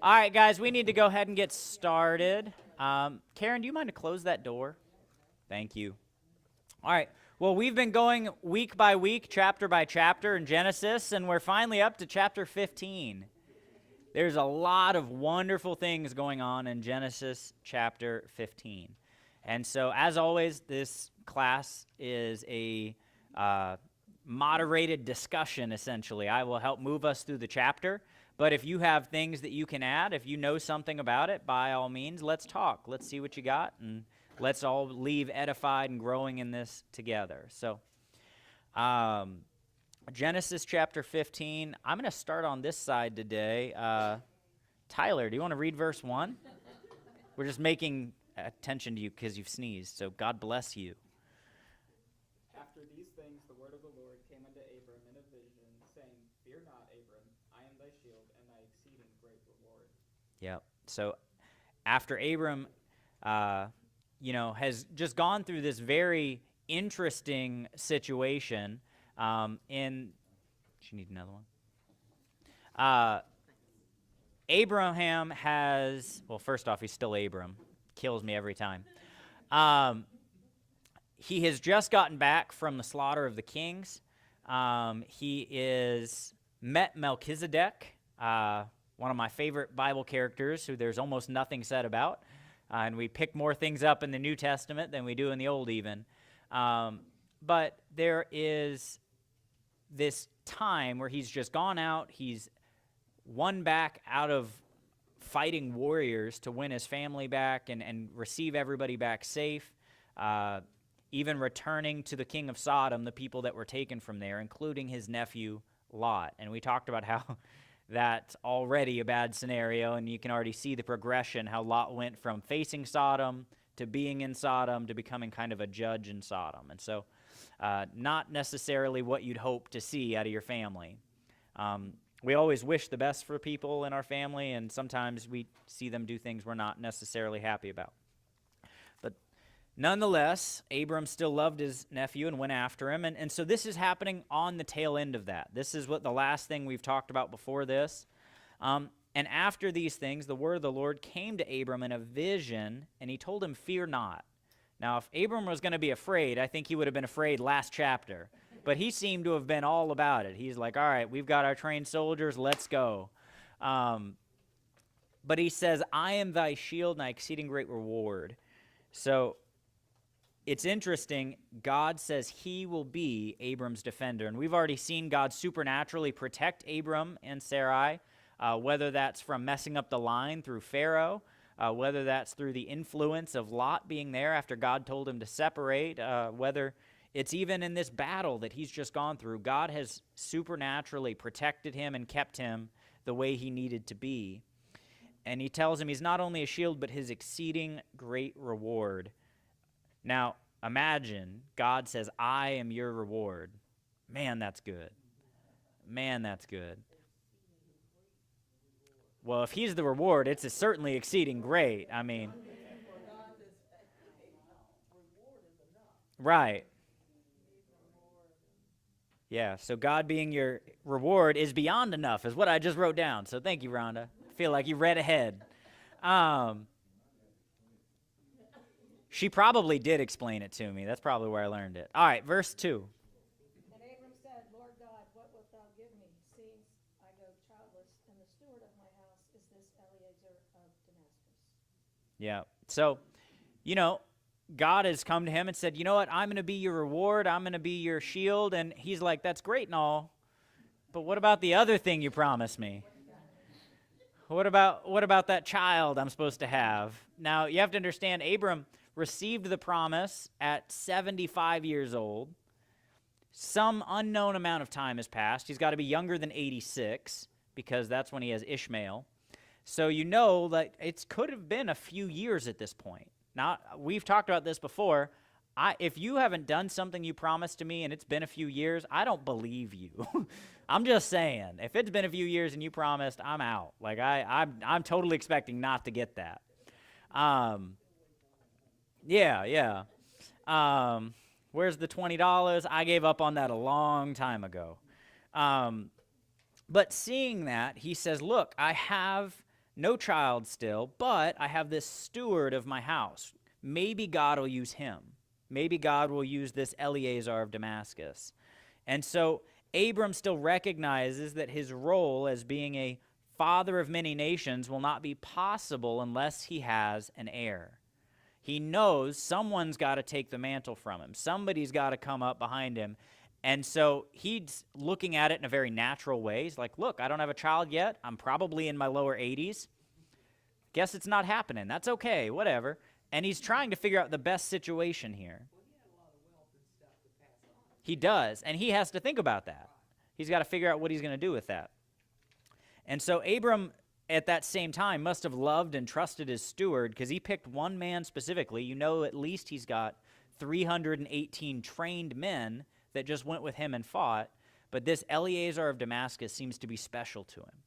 All right, guys, we need to go ahead and get started. Karen, do you mind to close that door? Thank you. All right. Well, we've been going week by week, chapter by chapter in Genesis, and we're finally up to chapter 15. There's a lot of wonderful things going on in Genesis chapter 15. And so, as always, this class is a moderated discussion, essentially. I will help move us through the chapter. But if you have things that you can add, if you know something about it, by all means, let's talk. Let's see what you got, and let's all leave edified and growing in this together. So, Genesis chapter 15. I'm going to start on this side today. Tyler, do you want to read verse 1? We're just making attention to you because you've sneezed, so God bless you. After these things, the word of the Lord came unto Abram in a vision, saying, Fear not, Abram, I am thy shield and thy exceeding great reward. Yep. So after Abram, has just gone through this very interesting situation, you need another one? Abraham has, well, first off, he's still Abram. Kills me every time. He has just gotten back from the slaughter of the kings. He is met Melchizedek, one of my favorite Bible characters who there's almost nothing said about. And we pick more things up in the New Testament than we do in the Old even. But there is this time where he's just gone out, he's won back out of fighting warriors to win his family back and receive everybody back safe, even returning to the king of Sodom, the people that were taken from there, including his nephew Lot. And we talked about how that's already a bad scenario, and you can already see the progression, how Lot went from facing Sodom to being in Sodom to becoming kind of a judge in Sodom. And so not necessarily what you'd hope to see out of your family. We always wish the best for people in our family, and sometimes we see them do things we're not necessarily happy about. But nonetheless, Abram still loved his nephew and went after him, and so this is happening on the tail end of that. This is what the last thing we've talked about before this. And after these things, the word of the Lord came to Abram in a vision, and he told him, Fear not. Now, if Abram was going to be afraid, I think he would have been afraid last chapter. But he seemed to have been all about it. He's like, all right, we've got our trained soldiers, let's go. But he says, I am thy shield and thy exceeding great reward. So it's interesting. God says he will be Abram's defender. And we've already seen God supernaturally protect Abram and Sarai, whether that's from messing up the line through Pharaoh, whether that's through the influence of Lot being there after God told him to separate, whether it's even in this battle that he's just gone through. God has supernaturally protected him and kept him the way he needed to be. And he tells him he's not only a shield, but his exceeding great reward. Now, imagine God says, I am your reward. Man, that's good. Man, that's good. Well, if he's the reward, it's certainly exceeding great. I mean, right. Yeah, so God being your reward is beyond enough, is what I just wrote down. So thank you, Rhonda. I feel like you read ahead. She probably did explain it to me. That's probably where I learned it. All right, verse 2. And Abram said, Lord God, what wilt thou give me, seeing I go childless, and the steward of my house is this Eliezer of Damascus? Yeah, so, God has come to him and said, you know what, I'm going to be your reward, I'm going to be your shield, and he's like, that's great and all, but what about the other thing you promised me? What about that child I'm supposed to have? Now, you have to understand, Abram received the promise at 75 years old. Some unknown amount of time has passed. He's got to be younger than 86, because that's when he has Ishmael. So you know that it could have been a few years at this point. Now, we've talked about this before. If you haven't done something you promised to me and it's been a few years, I don't believe you. I'm just saying, if it's been a few years and you promised, I'm out. Like, I'm totally expecting not to get that. Yeah. Where's the $20? I gave up on that a long time ago. But seeing that, he says, look, I have no child still, but I have this steward of my house. Maybe God will use him. Maybe God will use this Eleazar of Damascus. And so Abram still recognizes that his role as being a father of many nations will not be possible unless he has an heir. He knows someone's got to take the mantle from him. Somebody's got to come up behind him. And so he's looking at it in a very natural way. He's like, look, I don't have a child yet. I'm probably in my lower 80s. Guess it's not happening. That's okay, whatever. And he's trying to figure out the best situation here. He does, and he has to think about that. He's got to figure out what he's going to do with that. And so Abram, at that same time, must have loved and trusted his steward because he picked one man specifically. You know, at least he's got 318 trained men that just went with him and fought. But this Eleazar of Damascus seems to be special to him.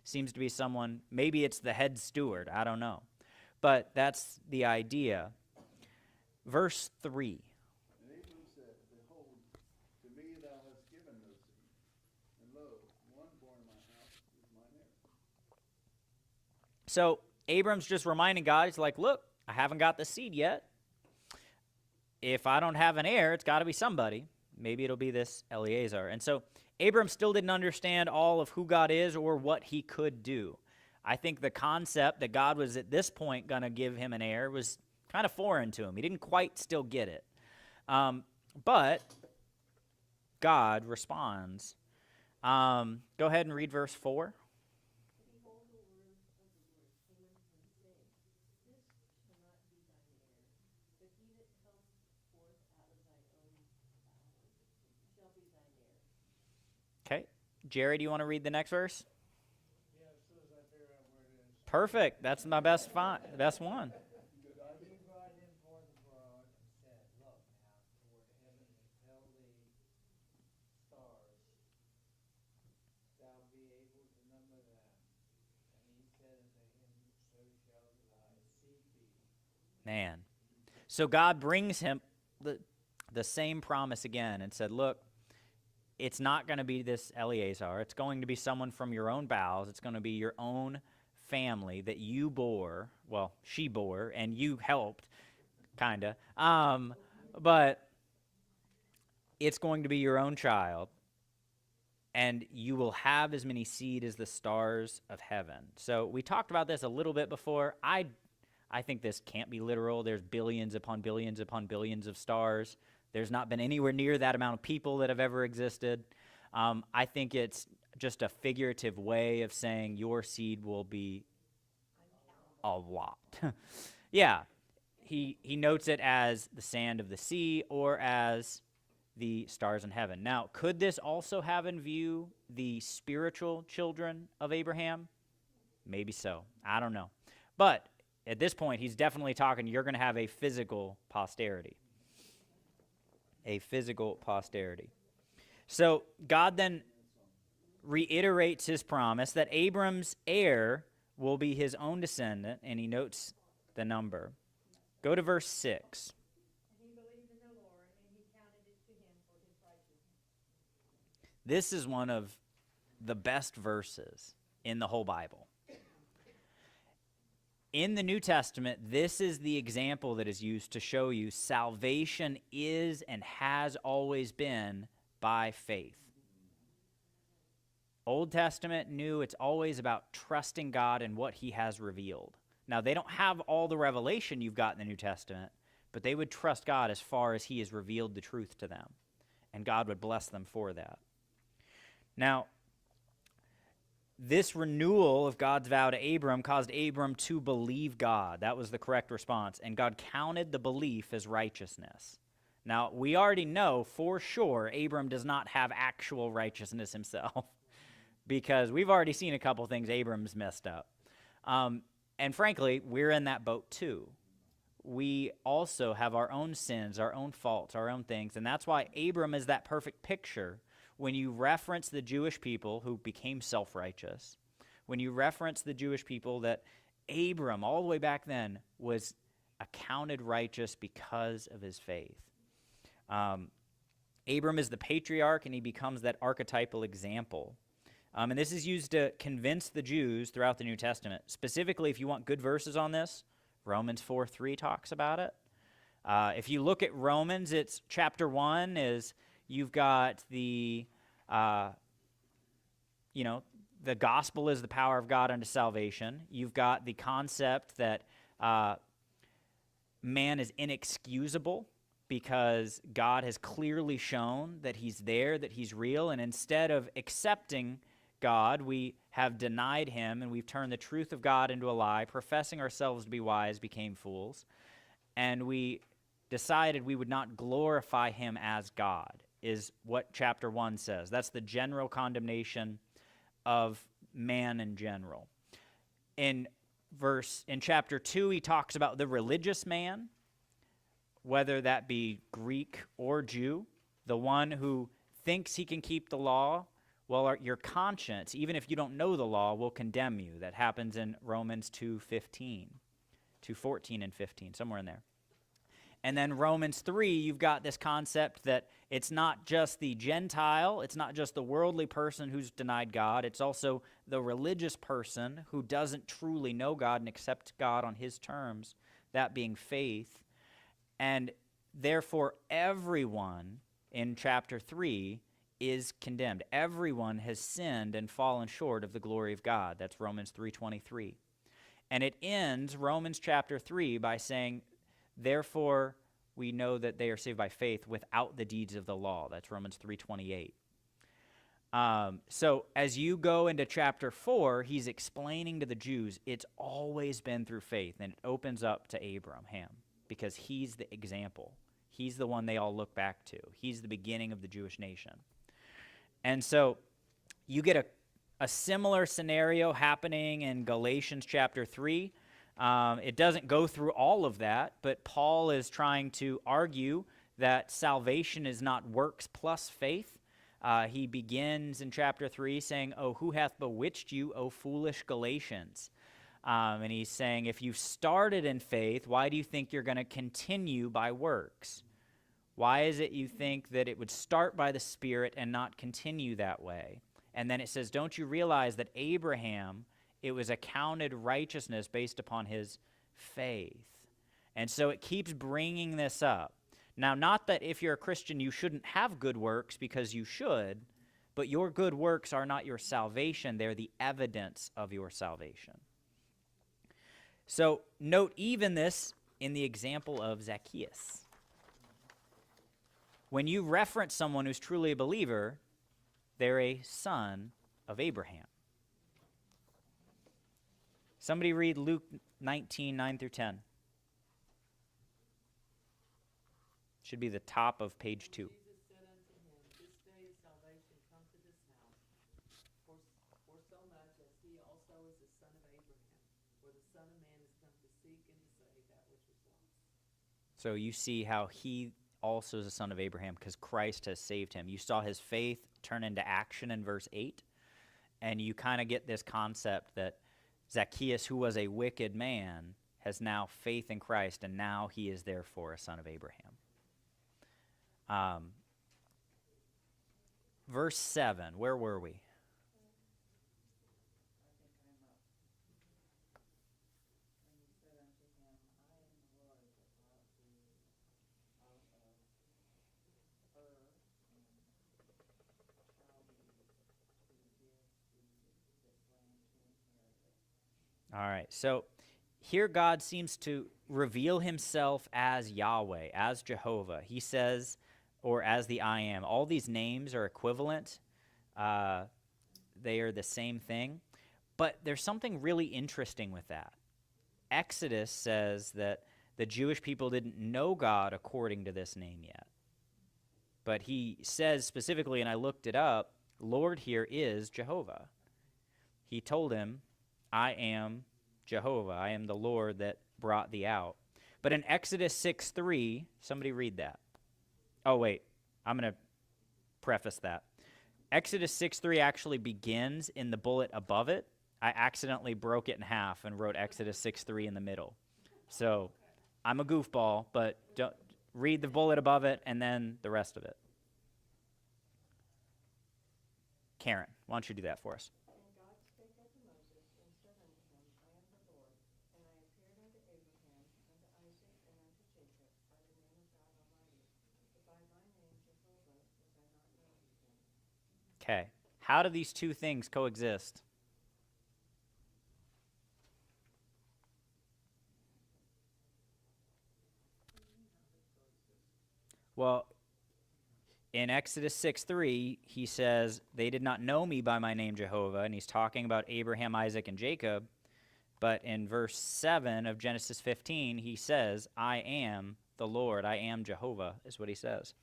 Seems to be someone, maybe it's the head steward, I don't know. But that's the idea. Verse 3. And Abram said, Behold, to me thou hast given no seed, and lo, one born in my house is mine heir. So Abram's just reminding God, he's like, look, I haven't got the seed yet. If I don't have an heir, it's got to be somebody. Maybe it'll be this Eleazar. And so Abram still didn't understand all of who God is or what he could do. I think the concept that God was at this point going to give him an heir was kind of foreign to him. He didn't quite still get it. But God responds. Go ahead and read verse 4. Okay. Jerry, do you want to read the next verse? Yeah, as soon as I figure out where it is. Perfect. That's my best one. He brought him forth abroad and said, Look now toward heaven and tell the stars, thou be able to number them. And he said unto him, So shall thy seed be. Man. So God brings him the same promise again and said, look, it's not going to be this Eleazar. It's going to be someone from your own bowels. It's going to be your own family that you bore. Well, she bore, and you helped, kind of. But it's going to be your own child, and you will have as many seed as the stars of heaven. So we talked about this a little bit before. I think this can't be literal. There's billions upon billions upon billions of stars. There's not been anywhere near that amount of people that have ever existed. I think it's just a figurative way of saying your seed will be a lot. Yeah, he notes it as the sand of the sea or as the stars in heaven. Now, could this also have in view the spiritual children of Abraham? Maybe so. I don't know. But at this point, he's definitely talking, you're going to have a physical posterity. A physical posterity. So God then reiterates his promise that Abram's heir will be his own descendant, and he notes the number. Go to verse 6. And he believed in the Lord, and he counted it to him for his righteousness. This is one of the best verses in the whole Bible. In the New Testament, this is the example that is used to show you salvation is and has always been by faith. Old Testament, New, it's always about trusting God and what he has revealed. Now, they don't have all the revelation you've got in the New Testament, but they would trust God as far as he has revealed the truth to them, and God would bless them for that. Now, this renewal of God's vow to Abram caused Abram to believe God. That was the correct response. And God counted the belief as righteousness. Now, we already know for sure Abram does not have actual righteousness himself because we've already seen a couple things Abram's messed up. And frankly, we're in that boat too. We also have our own sins, our own faults, our own things. And that's why Abram is that perfect picture. When you reference the Jewish people who became self-righteous, when you reference the Jewish people that Abram, all the way back then, was accounted righteous because of his faith. Abram is the patriarch, and he becomes that archetypal example. And this is used to convince the Jews throughout the New Testament. Specifically, if you want good verses on this, Romans 4:3 talks about it. If you look at Romans, it's chapter 1 is you've got the gospel is the power of God unto salvation. You've got the concept that man is inexcusable because God has clearly shown that he's there, that he's real, and instead of accepting God, we have denied him, and we've turned the truth of God into a lie, professing ourselves to be wise, became fools, and we decided we would not glorify him as God, is what chapter 1 says. That's the general condemnation of man in general. In chapter 2, he talks about the religious man, whether that be Greek or Jew, the one who thinks he can keep the law. Well, your conscience, even if you don't know the law, will condemn you. That happens in Romans 2:14 and 15, somewhere in there. And then Romans 3, you've got this concept that it's not just the Gentile, it's not just the worldly person who's denied God, it's also the religious person who doesn't truly know God and accept God on his terms, that being faith. And therefore, everyone in chapter 3 is condemned. Everyone has sinned and fallen short of the glory of God. That's Romans 3:23. And it ends Romans chapter 3 by saying, therefore, we know that they are saved by faith without the deeds of the law. That's Romans 3:28. So as you go into chapter 4, he's explaining to the Jews, it's always been through faith. And it opens up to Abraham because he's the example. He's the one they all look back to. He's the beginning of the Jewish nation. And so you get a similar scenario happening in Galatians chapter 3. It doesn't go through all of that, but Paul is trying to argue that salvation is not works plus faith. He begins in chapter 3 saying, "Oh, who hath bewitched you, O foolish Galatians?" And he's saying, if you started in faith, why do you think you're going to continue by works? Why is it you think that it would start by the Spirit and not continue that way? And then it says, don't you realize that Abraham, it was accounted righteousness based upon his faith? And so it keeps bringing this up. Now, not that if you're a Christian you shouldn't have good works, because you should, but your good works are not your salvation. They're the evidence of your salvation. So note even this in the example of Zacchaeus. When you reference someone who's truly a believer, they're a son of Abraham. Somebody read Luke 19:9-10. Should be the top of page 2. Jesus said unto him, this day is salvation come to this house, for so much as he also is the son of Abraham. For the Son of Man is come to seek and to save that which was lost. So you see how he also is a son of Abraham because Christ has saved him. You saw his faith turn into action in verse 8, and you kind of get this concept that Zacchaeus, who was a wicked man, has now faith in Christ, and now he is therefore a son of Abraham. Verse 7, where were we? All right, so here God seems to reveal himself as Yahweh, as Jehovah. He says, or as the I Am. All these names are equivalent. They are the same thing. But there's something really interesting with that. Exodus says that the Jewish people didn't know God according to this name yet. But he says specifically, and I looked it up, Lord here is Jehovah. He told him, I am Jehovah. I am the Lord that brought thee out. But in Exodus 6:3, somebody read that. Oh, wait. I'm going to preface that. Exodus 6:3 actually begins in the bullet above it. I accidentally broke it in half and wrote Exodus 6:3 in the middle. So I'm a goofball, but don't read the bullet above it and then the rest of it. Karen, why don't you do that for us? And God spake unto Moses, and said unto him, I am the Lord, and I appeared unto Abraham, unto Isaac, and unto Jacob, by the name of God Almighty. But by my name Jehovah was I not known to them. Okay. How do these two things coexist? Well, in Exodus 6:3, he says, they did not know me by my name Jehovah, and he's talking about Abraham, Isaac, and Jacob. But in verse 7 of Genesis 15, he says, I am the Lord, I am Jehovah, is what he says.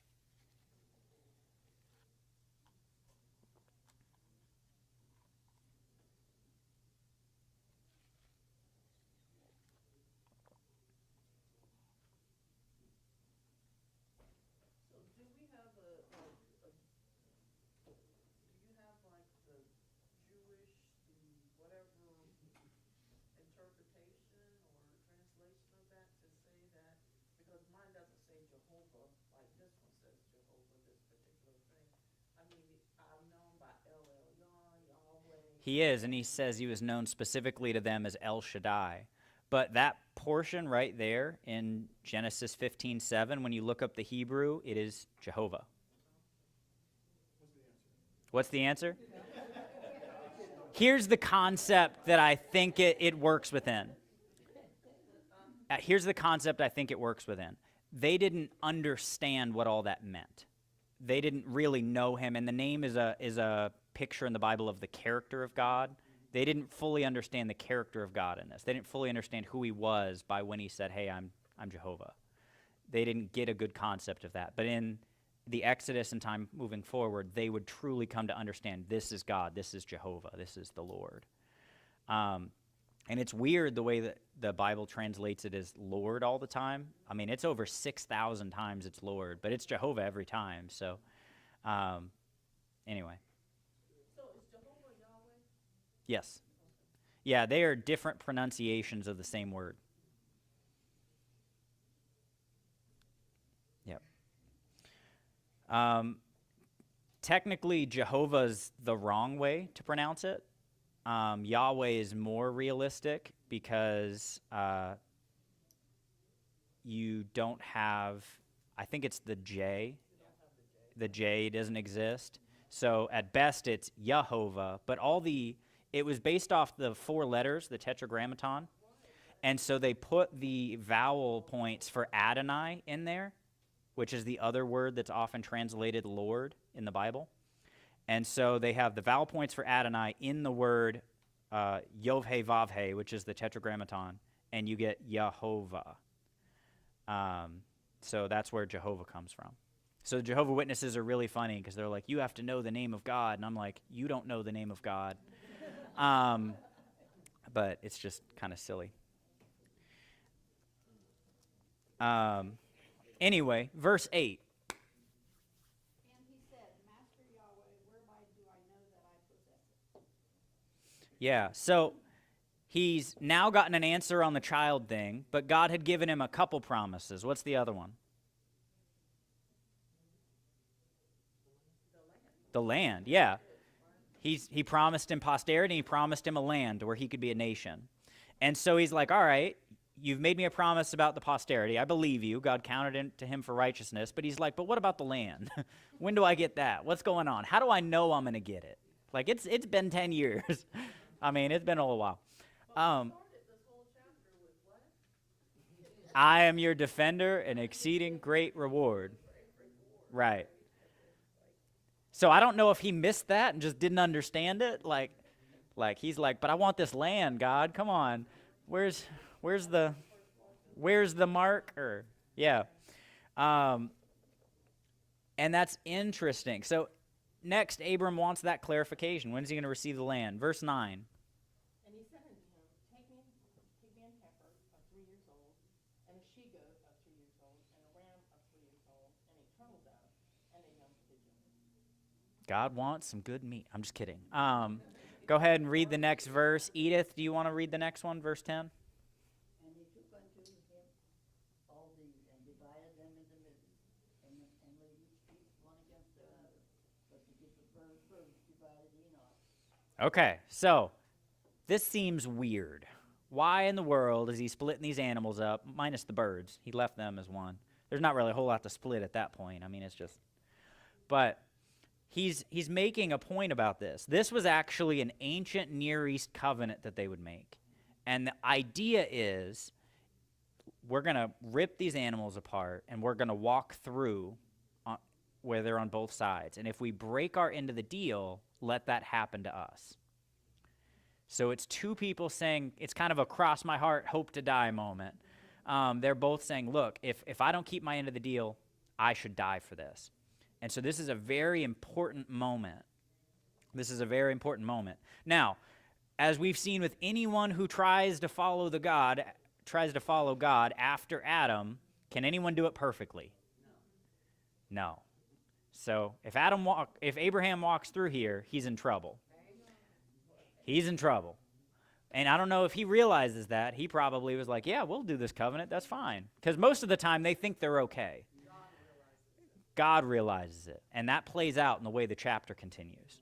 So do we have do you have like the Jewish, whatever interpretation or translation of that to say that, because mine doesn't say Jehovah, like this one says Jehovah, this particular thing. I mean, I'm known by El Elyon, Yahweh. He is, and he says he was known specifically to them as El Shaddai. But that portion right there in Genesis 15:7, when you look up the Hebrew, it is Jehovah. What's the answer? Here's the concept that I think it works within. Here's the concept I think it works within. They didn't understand what all that meant. They didn't really know him, and the name is a picture in the Bible of the character of God. They didn't fully understand the character of God in this. They didn't fully understand who he was by when he said, hey, I'm Jehovah. They didn't get a good concept of that. But in the Exodus and time moving forward, they would truly come to understand this is God, this is Jehovah, this is the Lord. And it's weird the way that the Bible translates it as Lord all the time. I mean, it's over 6,000 times it's Lord, but it's Jehovah every time. So anyway. So is Jehovah Yahweh? Yes. Yeah, they are different pronunciations of the same word. Yep. Technically, Jehovah's the wrong way to pronounce it. Yahweh is more realistic because you don't have, I think it's the J. The J doesn't exist. So at best it's Yehovah, but it was based off the 4 letters, the Tetragrammaton. And so they put the vowel points for Adonai in there, which is the other word that's often translated Lord in the Bible. And so they have the vowel points for Adonai in the word Yod-Heh Vav-Heh, which is the Tetragrammaton, and you get Yehovah. So that's where Jehovah comes from. So the Jehovah Witnesses are really funny because they're like, you have to know the name of God. And I'm like, you don't know the name of God. But it's just kind of silly. Anyway, verse 8. And he said, Master Yahweh, whereby do I know that I possess it? Yeah, so he's now gotten an answer on the child thing, but God had given him a couple promises. What's the other one? The land, yeah. He promised him posterity, he promised him a land where he could be a nation. And so he's like, all right, you've made me a promise about the posterity. I believe you. God counted it to him for righteousness. But he's like, but what about the land? When do I get that? What's going on? How do I know I'm going to get it? Like, it's been 10 years. I mean, it's been a little while. I am your defender, an exceeding great reward. Right. So I don't know if he missed that and just didn't understand it. Like he's like, but I want this land, God. Come on. Where's the mark? Or yeah. And that's interesting. So next, Abram wants that clarification. When's he going to receive the land? Verse 9. And he said unto him, Take me an heifer of 3 years old, and a she-goat of 3 years old, and a ram of 3 years old, and a turtle dove, and a young pigeon. God wants some good meat. I'm just kidding. Go ahead and read the next verse. Edith, do you want to read the next one, verse 10? And he took unto him all these, and divided them in the middle, and laid each piece one against the other. But to get the first divided Enoch. Okay, so this seems weird. Why in the world is he splitting these animals up, minus the birds? He left them as one. There's not really a whole lot to split at that point. I mean, it's just... But he's making a point about this. This was actually an ancient Near East covenant that they would make. And the idea is we're going to rip these animals apart, and we're going to walk through where they're on both sides. And if we break our end of the deal, let that happen to us. So it's two people saying, it's kind of a cross my heart, hope to die moment. They're both saying, look, if I don't keep my end of the deal, I should die for this. And so this is a very important moment. This is a very important moment. Now, as we've seen with anyone who tries to follow God after Adam, can anyone do it perfectly? No. So if Abraham walks through here, he's in trouble. He's in trouble. And I don't know if he realizes that. He probably was like, yeah, we'll do this covenant. That's fine. Because most of the time they think they're okay. God realizes it. And that plays out in the way the chapter continues.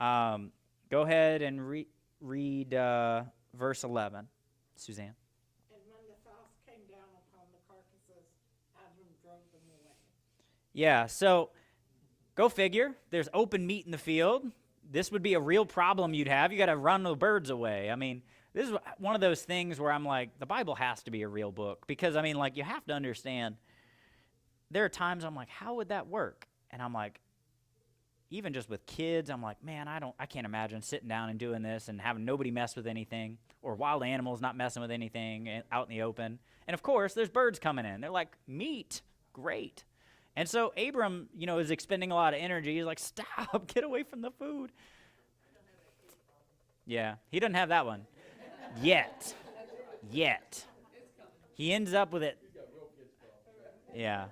Go ahead and read verse 11, Suzanne. And when the frost came down upon the carcasses, Abram drove them away. Yeah, so go figure. There's open meat in the field. This would be a real problem you'd have. You got to run the birds away. I mean, this is one of those things where I'm like, the Bible has to be a real book. Because, I mean, like, you have to understand, there are times I'm like, how would that work? And I'm like, even just with kids, I'm like, man, I can't imagine sitting down and doing this and having nobody mess with anything, or wild animals not messing with anything out in the open. And, of course, there's birds coming in. They're like, meat, great. And so Abram, is expending a lot of energy. He's like, stop, get away from the food. Yeah, he doesn't have that one. Yet. He ends up with it. Yeah.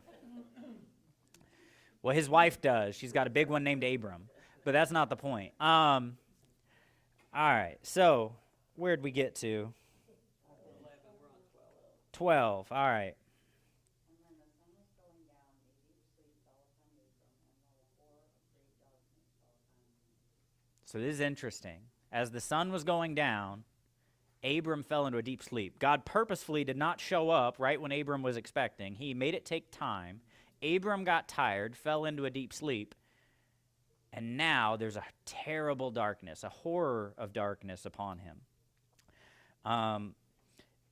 Well, his wife does. She's got a big one named Abram. But that's not the point. All right, so where'd we get to? 12, all right. So this is interesting. As the sun was going down, Abram fell into a deep sleep. God purposefully did not show up right when Abram was expecting. He made it take time. Abram got tired, fell into a deep sleep, and now there's a terrible darkness, a horror of darkness upon him.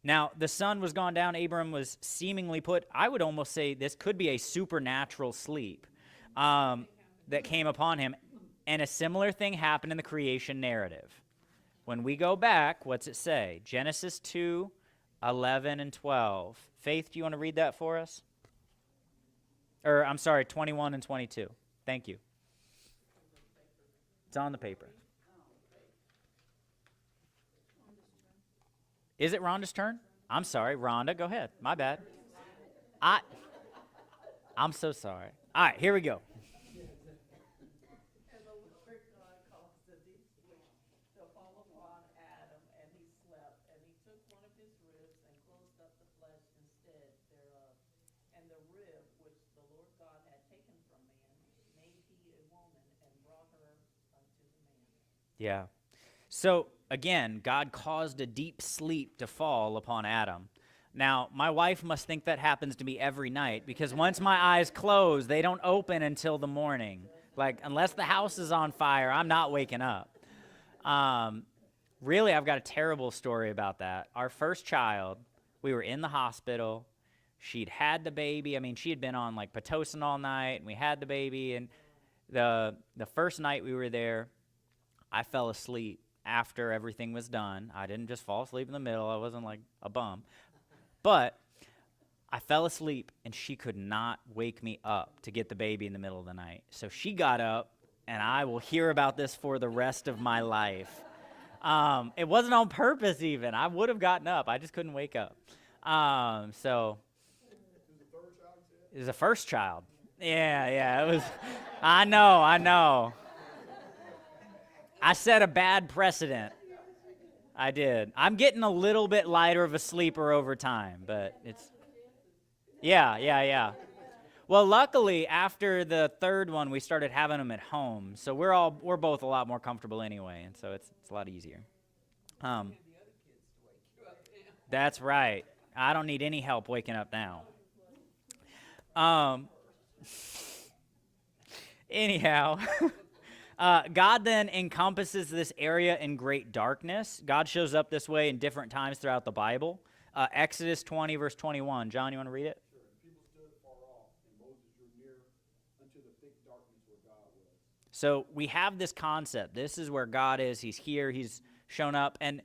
Now, the sun was gone down. Abram was seemingly put, I would almost say this could be a supernatural sleep that came upon him. And a similar thing happened in the creation narrative. When we go back, what's it say? Genesis 2, 11, and 12. Faith, do you want to read that for us? Or, I'm sorry, 21 and 22. Thank you. It's on the paper. Is it Rhonda's turn? I'm sorry, Rhonda, go ahead. My bad. I'm so sorry. All right, here we go. And the Lord God caused a deep sleep to fall upon Adam, and he slept. And he took one of his ribs and closed up the flesh instead thereof. And the rib which the Lord God had taken from man made he a woman, and brought her unto the man. Yeah. So, again, God caused a deep sleep to fall upon Adam. Now, my wife must think that happens to me every night, because once my eyes close, they don't open until the morning. Like, unless the house is on fire, I'm not waking up. Really, I've got a terrible story about that. Our first child, we were in the hospital. She'd had the baby. I mean, she had been on, like, Pitocin all night, and we had the baby. And the first night we were there, I fell asleep after everything was done. I didn't just fall asleep in the middle. I wasn't, like, a bum. But I fell asleep, and she could not wake me up to get the baby in the middle of the night. So she got up, and I will hear about this for the rest of my life. It wasn't on purpose even. I would have gotten up. I just couldn't wake up. So it was the first child. Yeah, it was. I know. I set a bad precedent. I did. I'm getting a little bit lighter of a sleeper over time, but it's... Yeah. Well, luckily, after the third one, we started having them at home, so we're both a lot more comfortable anyway, and so it's a lot easier. That's right. I don't need any help waking up now. Anyhow, God then encompasses this area in great darkness. God shows up this way in different times throughout the Bible. Exodus 20, verse 21. John, you want to read it? Sure. And people stood far off, and Moses drew near unto the thick darkness where God was. So we have this concept. This is where God is. He's here. He's shown up. And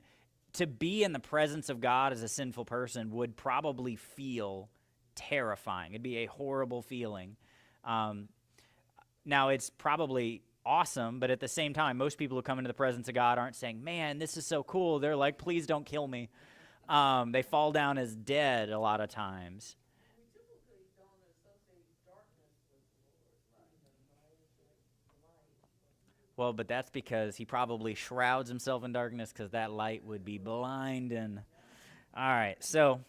to be in the presence of God as a sinful person would probably feel terrifying. It'd be a horrible feeling. Now, it's probably awesome, but at the same time, most people who come into the presence of God aren't saying, man, this is so cool. They're like, please don't kill me. They fall down as dead a lot of times. We typically don't associate darkness with the Lord, right? Well, but that's because he probably shrouds himself in darkness because that light would be blinding. All right, so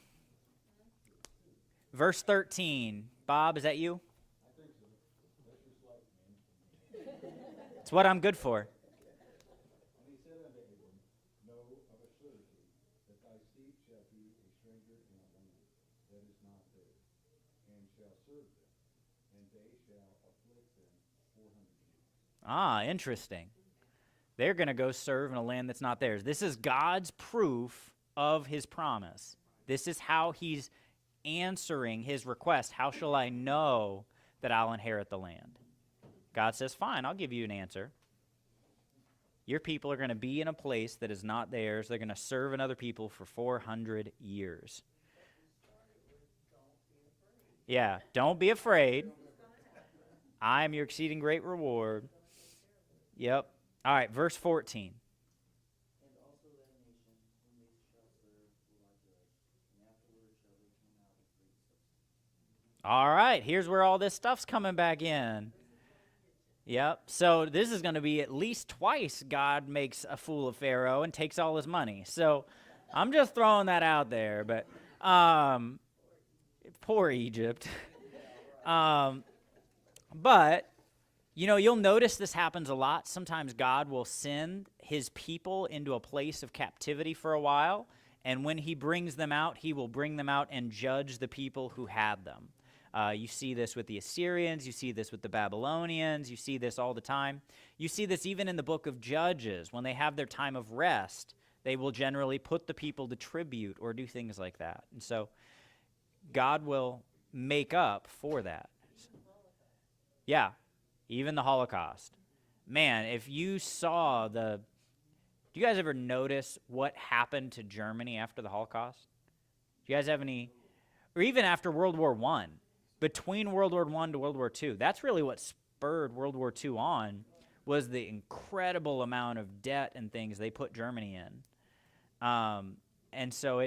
verse 13. Bob, is that you? I think so. That's just like me. It's what I'm good for. And he said unto Abram, Know of a surety that thy seed shall be a stranger in a land that is not theirs, and shall serve them, and they shall afflict them 400 years. Ah, interesting. They're going to go serve in a land that's not theirs. This is God's proof of his promise. This is how he's answering his request. How shall I know that I'll inherit the land? God says, fine, I'll give you an answer. Your people are going to be in a place that is not theirs. They're going to serve another people for 400 years. Yeah, don't be afraid. I am your exceeding great reward. Yep. All right, verse 14. And also that nation whom they shall serve will I judge, and afterward shall they come out with great substance. All right, here's where all this stuff's coming back in. Yep. So this is going to be at least twice God makes a fool of Pharaoh and takes all his money. So I'm just throwing that out there, but poor Egypt. But you know, you'll notice this happens a lot. Sometimes God will send his people into a place of captivity for a while, and when he brings them out, he will bring them out and judge the people who had them. You see this with the Assyrians. You see this with the Babylonians. You see this all the time. You see this even in the book of Judges. When they have their time of rest, they will generally put the people to tribute or do things like that. And so God will make up for that. Yeah, even the Holocaust. Man, if you saw do you guys ever notice what happened to Germany after the Holocaust? Do you guys have any, or even after World War I? Between World War I to World War II, that's really what spurred World War II on, was the incredible amount of debt and things they put Germany in. And so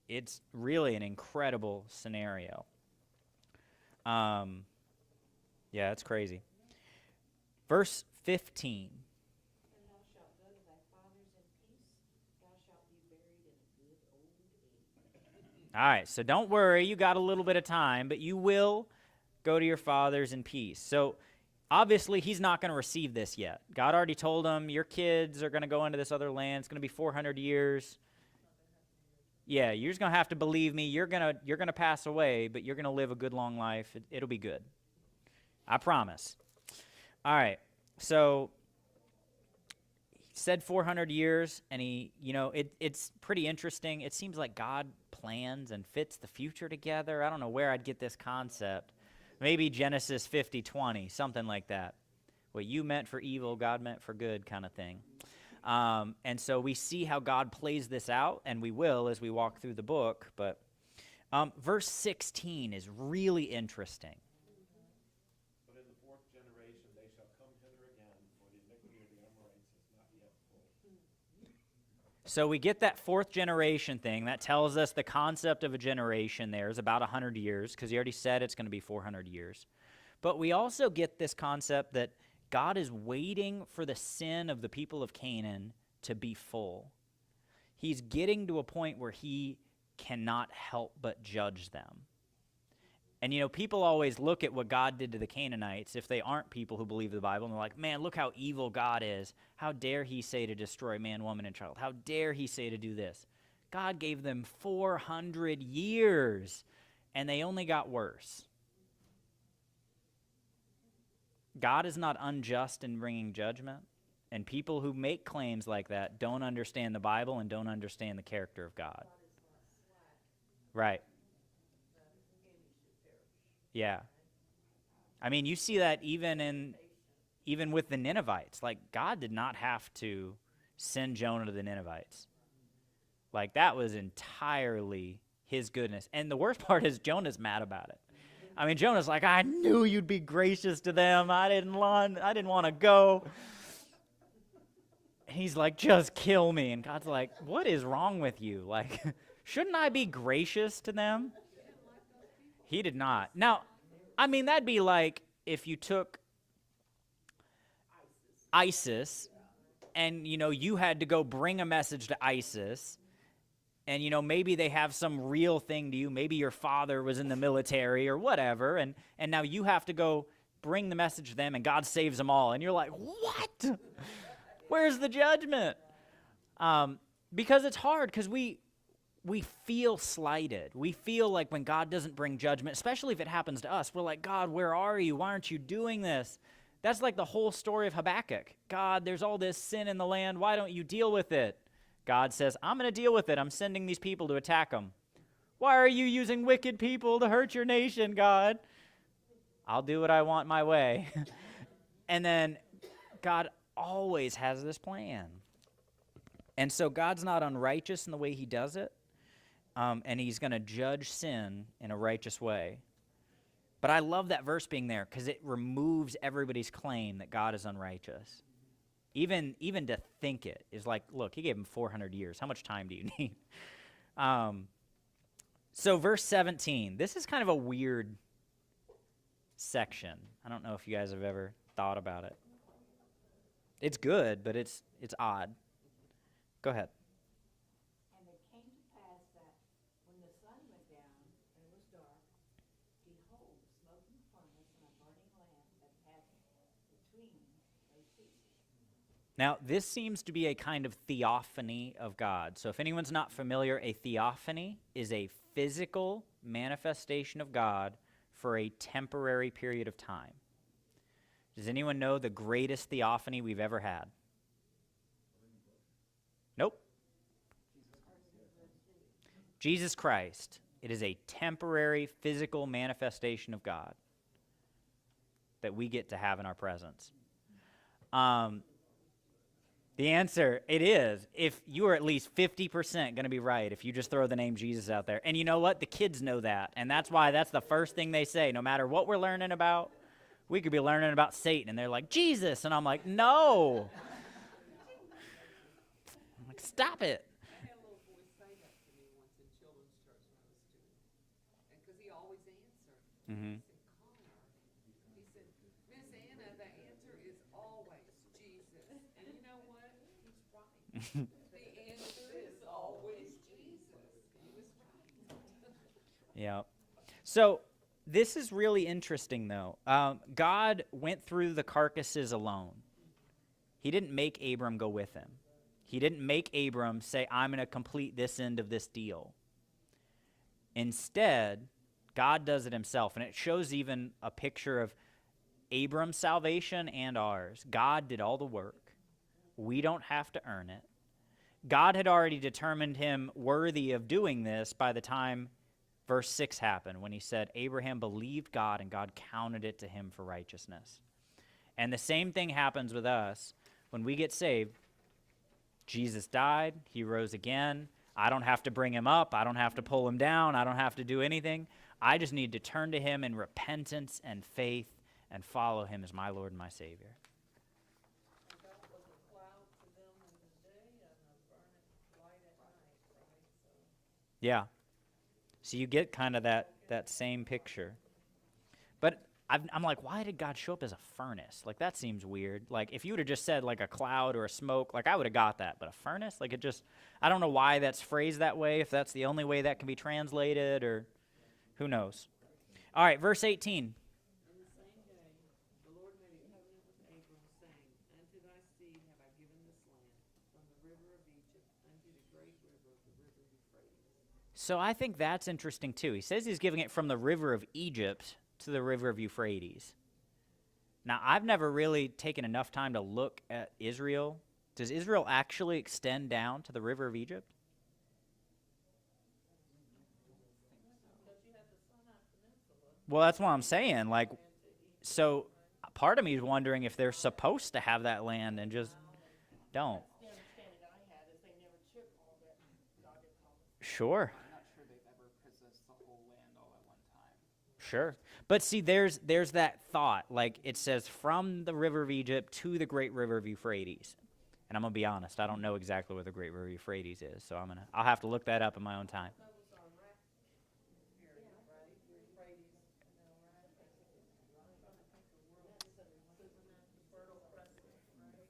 it's really an incredible scenario. Yeah, it's crazy. Verse 15. And thou shalt go to thy fathers in peace, thou shalt be buried in a good old age. All right, so don't worry, you got a little bit of time, but you will go to your fathers in peace. So obviously he's not going to receive this yet. God already told him, your kids are going to go into this other land. It's going to be 400 years. Yeah, you're just going to have to believe me. You're going to pass away, but you're going to live a good long life. It'll be good. I promise. All right, so he said 400 years, and it's pretty interesting. It seems like God plans and fits the future together. I don't know where I'd get this concept. Maybe Genesis 50:20, something like that. What you meant for evil, God meant for good kind of thing. And so we see how God plays this out, and we will as we walk through the book. But verse 16 is really interesting. But in the fourth generation they shall come hither again, for the iniquity of the Amorites is not yet full. So we get that fourth generation thing. That tells us the concept of a generation there is about 100 years, because he already said it's going to be 400 years. But we also get this concept that God is waiting for the sin of the people of Canaan to be full. He's getting to a point where he cannot help but judge them. And, people always look at what God did to the Canaanites if they aren't people who believe the Bible, and they're like, man, look how evil God is. How dare he say to destroy man, woman, and child? How dare he say to do this? God gave them 400 years, and they only got worse. God is not unjust in bringing judgment, and people who make claims like that don't understand the Bible and don't understand the character of God. Right. Yeah. I mean, you see that even with the Ninevites. Like, God did not have to send Jonah to the Ninevites. Like, that was entirely his goodness. And the worst part is Jonah's mad about it. I mean, Jonah's like, I knew you'd be gracious to them. I didn't want to go. He's like, just kill me. And God's like, what is wrong with you? Like, shouldn't I be gracious to them? He did not. Now, I mean, that'd be like if you took ISIS and, you had to go bring a message to ISIS, and, maybe they have some real thing to you. Maybe your father was in the military or whatever, and now you have to go bring the message to them, and God saves them all. And you're like, what? Where's the judgment? Because it's hard, because we feel slighted. We feel like when God doesn't bring judgment, especially if it happens to us, we're like, God, where are you? Why aren't you doing this? That's like the whole story of Habakkuk. God, there's all this sin in the land. Why don't you deal with it? God says, I'm going to deal with it. I'm sending these people to attack them. Why are you using wicked people to hurt your nation, God? I'll do what I want my way. And then God always has this plan. And so God's not unrighteous in the way he does it. And he's going to judge sin in a righteous way. But I love that verse being there because it removes everybody's claim that God is unrighteous. Even to think it is like, look, he gave him 400 years. How much time do you need? So verse 17, this is kind of a weird section. I don't know if you guys have ever thought about it. It's good, but it's odd. Go ahead. And it came to pass that when the sun went down and it was dark, behold, smoking furnace and a burning lamp that passed between those pieces. Now, this seems to be a kind of theophany of God. So if anyone's not familiar, a theophany is a physical manifestation of God for a temporary period of time. Does anyone know the greatest theophany we've ever had? Nope. Jesus Christ. It is a temporary physical manifestation of God that we get to have in our presence. The answer, it is. If you are at least 50% going to be right if you just throw the name Jesus out there. And you know what? The kids know that. And that's why that's the first thing they say. No matter what we're learning about, we could be learning about Satan. And they're like, Jesus. And I'm like, no. I'm like, stop it. I had a little boy say that to me once in children's church when I was doing it. And because he always answered. Mm-hmm. He said, Connor. He said, Miss Anna, the answer is always Jesus. And you know what? He's right. The answer is always Jesus. He was right. Yeah. So this is really interesting, though. God went through the carcasses alone. He didn't make Abram go with him. He didn't make Abram say, I'm going to complete this end of this deal. Instead, God does it himself, and it shows even a picture of Abram's salvation and ours. God did all the work. We don't have to earn it. God had already determined him worthy of doing this by the time verse 6 happened, when he said, Abraham believed God and God counted it to him for righteousness. And the same thing happens with us when we get saved. Jesus died, he rose again. I don't have to bring him up. I don't have to pull him down. I don't have to do anything. I just need to turn to him in repentance and faith and follow him as my Lord and my Savior. And God was a cloud to them in the day and a burning light at night, right? So Yeah. So you get kind of that same picture. But I'm like, why did God show up as a furnace? Like, that seems weird. Like, if you would have just said, like, a cloud or a smoke, like, I would have got that. But a furnace? Like, it just, I don't know why that's phrased that way, if that's the only way that can be translated, or who knows. All right, verse 18. On the same day, the Lord made a covenant with Abram, saying, Unto thy seed have I given this land, from the river of Egypt unto the great river, the river Euphrates. So I think that's interesting too. He says he's giving it from the river of Egypt to the river of Euphrates. Now, I've never really taken enough time to look at Israel. Does Israel actually extend down to the river of Egypt? Well, that's what I'm saying. Like, so part of me is wondering if they're supposed to have that land and just don't. The understanding I had is they never took all that God had promised. Sure. I'm not sure they've ever possessed the whole land all at one time. Sure. But see, there's that thought. Like, it says from the river of Egypt to the great river of Euphrates. And I'm going to be honest, I don't know exactly where the great river Euphrates is, so I'll have to look that up in my own time.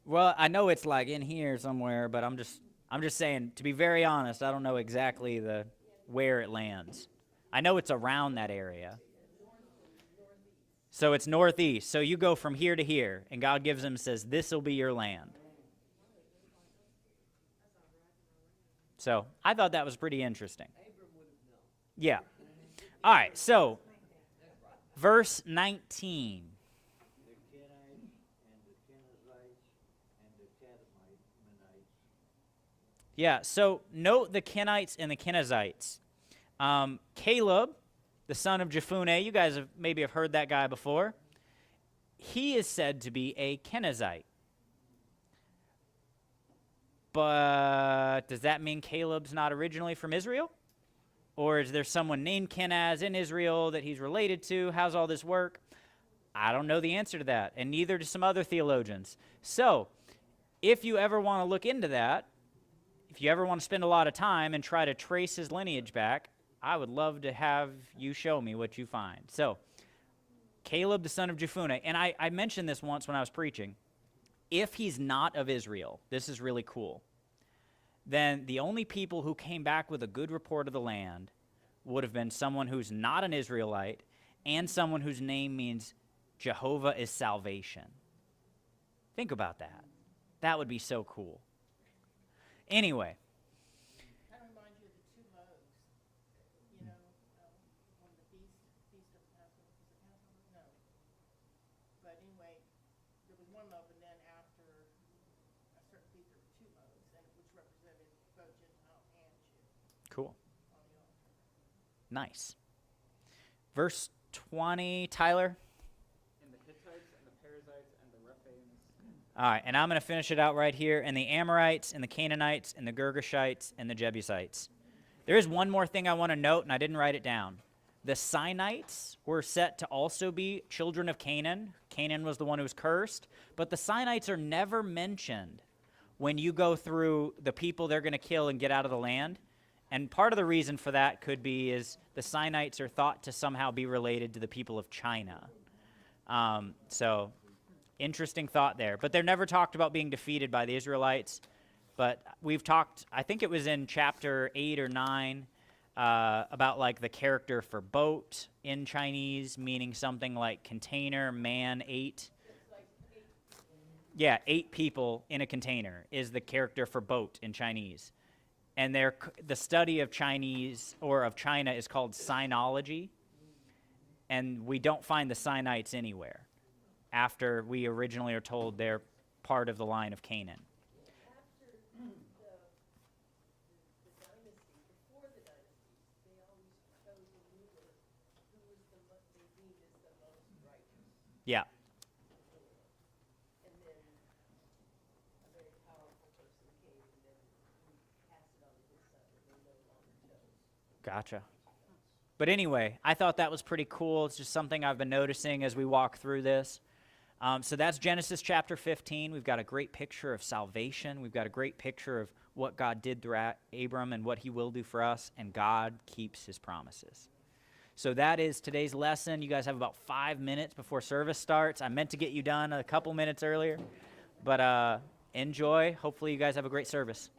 Well, I know it's like in here somewhere, but I'm just saying, to be very honest, I don't know exactly where it lands. I know it's around that area. So it's northeast. So you go from here to here, and God gives them, says, this will be your land. So I thought that was pretty interesting. Yeah. All right, so verse 19. The Kenites and the Kenizzites and the Kadmonites. Yeah, so note the Kenites and the Kenizzites. Caleb, the son of Jephunneh, you guys maybe have heard that guy before. He is said to be a Kenizzite. But does that mean Caleb's not originally from Israel? Or is there someone named Kenaz in Israel that he's related to? How's all this work? I don't know the answer to that, and neither do some other theologians. So, if you ever want to look into that, if you ever want to spend a lot of time and try to trace his lineage back, I would love to have you show me what you find. So, Caleb, the son of Jephunneh, and I mentioned this once when I was preaching. If he's not of Israel, this is really cool, then the only people who came back with a good report of the land would have been someone who's not an Israelite and someone whose name means Jehovah is salvation. Think about that. That would be so cool. Anyway. Kind of reminds you of the two loaves, you know, when the feast of Passover, was it Passover? No. But anyway, there was one loaf, and then after a certain feast, there were two loaves, and which represented both Gentile and Jew Cool. on the altar. Nice. Verse 20, Tyler. And the Hittites and the Perizzites and the Rephaims. All right, and I'm going to finish it out right here. And the Amorites, and the Canaanites, and the Girgashites, and the Jebusites. There is one more thing I want to note, and I didn't write it down. The Sinites were set to also be children of Canaan. Canaan was the one who was cursed. But the Sinites are never mentioned when you go through the people they're going to kill and get out of the land. And part of the reason for that could be is the Sinites are thought to somehow be related to the people of China. So interesting thought there. But they're never talked about being defeated by the Israelites. But we've talked, I think it was in chapter 8 or 9, about like the character for boat in Chinese, meaning something like container, man, 8. Yeah, 8 people in a container is the character for boat in Chinese. And the study of Chinese or of China is called Sinology. And we don't find the Sinites anywhere after we originally are told they're part of the line of Canaan. After the dynasty, before the dynasties, they always chose a ruler who was they deemed as the most righteous. Yeah. And then a very powerful person came and then he passed it on to his son and they no longer chose. Gotcha. But anyway, I thought that was pretty cool. It's just something I've been noticing as we walk through this. So that's Genesis chapter 15. We've got a great picture of salvation. We've got a great picture of what God did through Abram and what he will do for us, and God keeps his promises. So that is today's lesson. You guys have about 5 minutes before service starts. I meant to get you done a couple minutes earlier, but enjoy. Hopefully you guys have a great service.